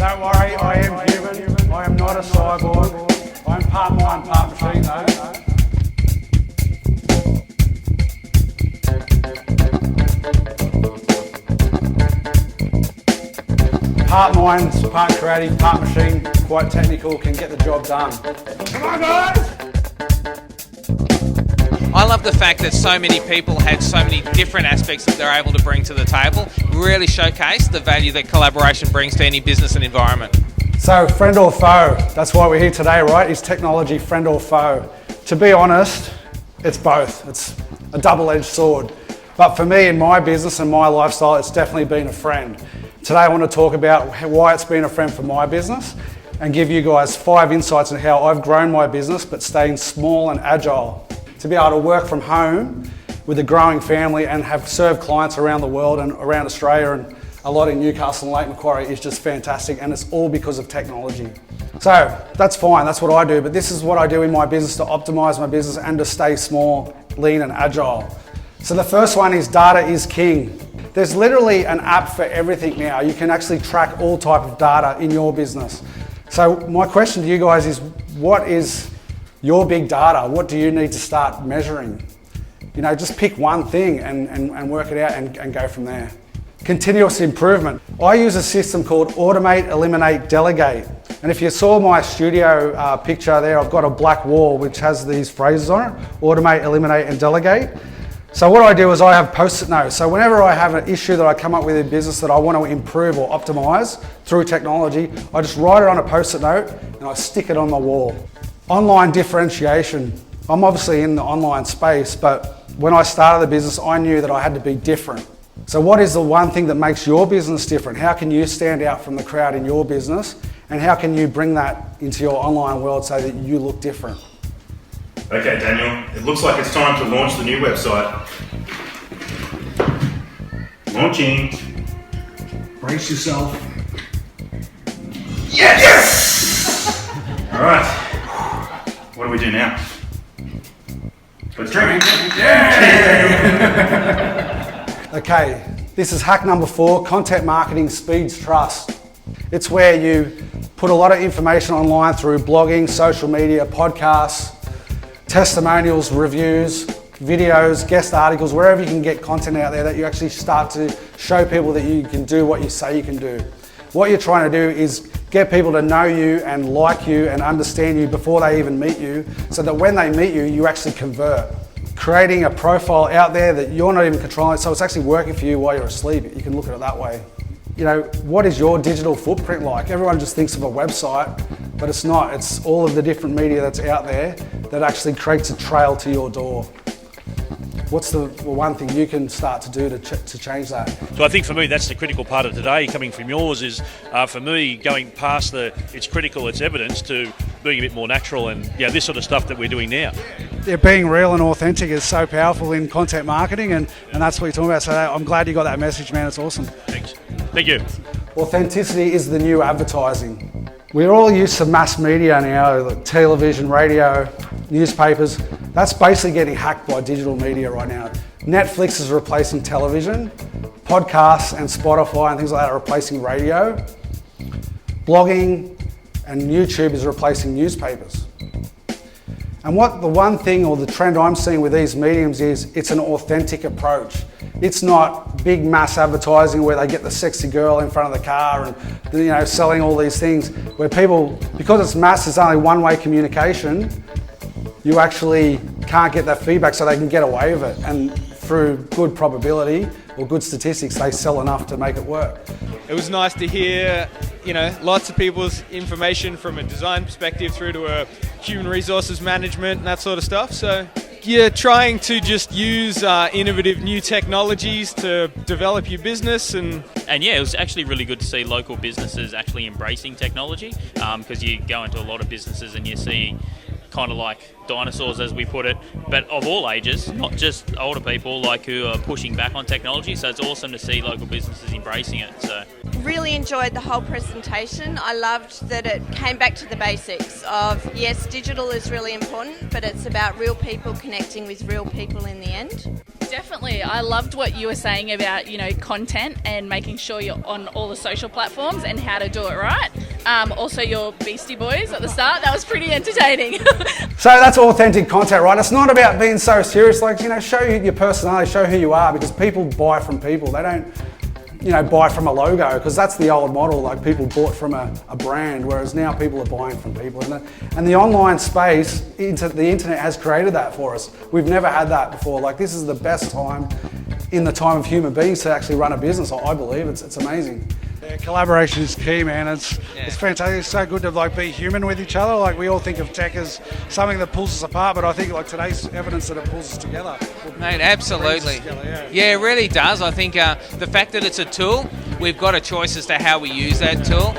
Don't worry, I am human. I am not a cyborg. I'm part mind, part machine though. Part mind, part creative, part machine, quite technical, can get the job done. Come on guys! I love the fact that so many people had so many different aspects that they're able to bring to the table, really showcase the value that collaboration brings to any business and environment. So, friend or foe, that's why we're here today, right? Is technology friend or foe? To be honest, it's both. It's a double-edged sword. But for me in my business and my lifestyle, it's definitely been a friend. Today I want to talk about why it's been a friend for my business and give you guys 5 insights on how I've grown my business but staying small and agile. To be able to work from home with a growing family and have served clients around the world and around Australia and a lot in Newcastle and Lake Macquarie is just fantastic, and it's all because of technology. So that's fine, that's what I do, but this is what I do in my business to optimize my business and to stay small, lean and agile. So the first one is data is king. There's literally an app for everything now. You can actually track all type of data in your business. So my question to you guys is, what is your big data? What do you need to start measuring? You know, just pick one thing and work it out and go from there. Continuous improvement. I use a system called Automate, Eliminate, Delegate. And if you saw my studio picture there, I've got a black wall which has these phrases on it: Automate, Eliminate and Delegate. So what I do is I have post-it notes. So whenever I have an issue that I come up with in business that I want to improve or optimize through technology, I just write it on a post-it note and I stick it on the wall. Online differentiation. I'm obviously in the online space, but when I started the business, I knew that I had to be different. So what is the one thing that makes your business different? How can you stand out from the crowd in your business? And how can you bring that into your online world so that you look different? Okay, Daniel, it looks like it's time to launch the new website. Launching. Brace yourself. Yes! All right. What do we do now? Let's drink. Okay, this is hack number 4, content marketing speeds trust. It's where you put a lot of information online through blogging, social media, podcasts, testimonials, reviews, videos, guest articles, wherever you can get content out there that you actually start to show people that you can do what you say you can do. What you're trying to do is get people to know you and like you and understand you before they even meet you, so that when they meet you, you actually convert. Creating a profile out there that you're not even controlling, so it's actually working for you while you're asleep. You can look at it that way. You know, what is your digital footprint like? Everyone just thinks of a website, but it's not. It's all of the different media that's out there that actually creates a trail to your door. What's the one thing you can start to do to change that? So I think for me that's the critical part of today, coming from yours, is for me going past the it's critical, it's evidence, to being a bit more natural, and this sort of stuff that we're doing now. Yeah, being real and authentic is so powerful in content marketing, and that's what you're talking about. So I'm glad you got that message, man. It's awesome. Thanks. Thank you. Authenticity is the new advertising. We're all used to mass media now, like television, radio, newspapers. That's basically getting hacked by digital media right now. Netflix is replacing television, podcasts and Spotify and things like that are replacing radio. Blogging and YouTube is replacing newspapers. And what the one thing or the trend I'm seeing with these mediums is it's an authentic approach. It's not big mass advertising where they get the sexy girl in front of the car and selling all these things, where people, because it's mass, it's only one-way communication, you actually can't get that feedback, so they can get away with it. And through good probability or good statistics, they sell enough to make it work. It was nice to hear, lots of people's information from a design perspective through to a human resources management and that sort of stuff. So you're trying to just use innovative new technologies to develop your business. And it was actually really good to see local businesses actually embracing technology, because you go into a lot of businesses and you see kind of like dinosaurs, as we put it, but of all ages, not just older people like who are pushing back on technology. So it's awesome to see local businesses embracing it. So Really enjoyed the whole presentation. I loved that it came back to the basics of, yes, digital is really important, but it's about real people connecting with real people in the end. Definitely. I loved what you were saying about, content and making sure you're on all the social platforms and how to do it right. Also your Beastie Boys at the start, that was pretty entertaining. So that's authentic content, right? It's not about being so serious. Like, show your personality, show who you are, because people buy from people. They don't, buy from a logo, because that's the old model. Like, people bought from a brand, whereas now people are buying from people. And the online space, the internet has created that for us. We've never had that before. Like, this is the best time in the time of human beings to actually run a business. I believe it's amazing. Yeah, collaboration is key, man. It's fantastic. It's so good to be human with each other. Like, we all think of tech as something that pulls us apart, but I think today's evidence that it pulls us together. Mate, absolutely. Together, Yeah, it really does. I think the fact that it's a tool, we've got a choice as to how we use that tool.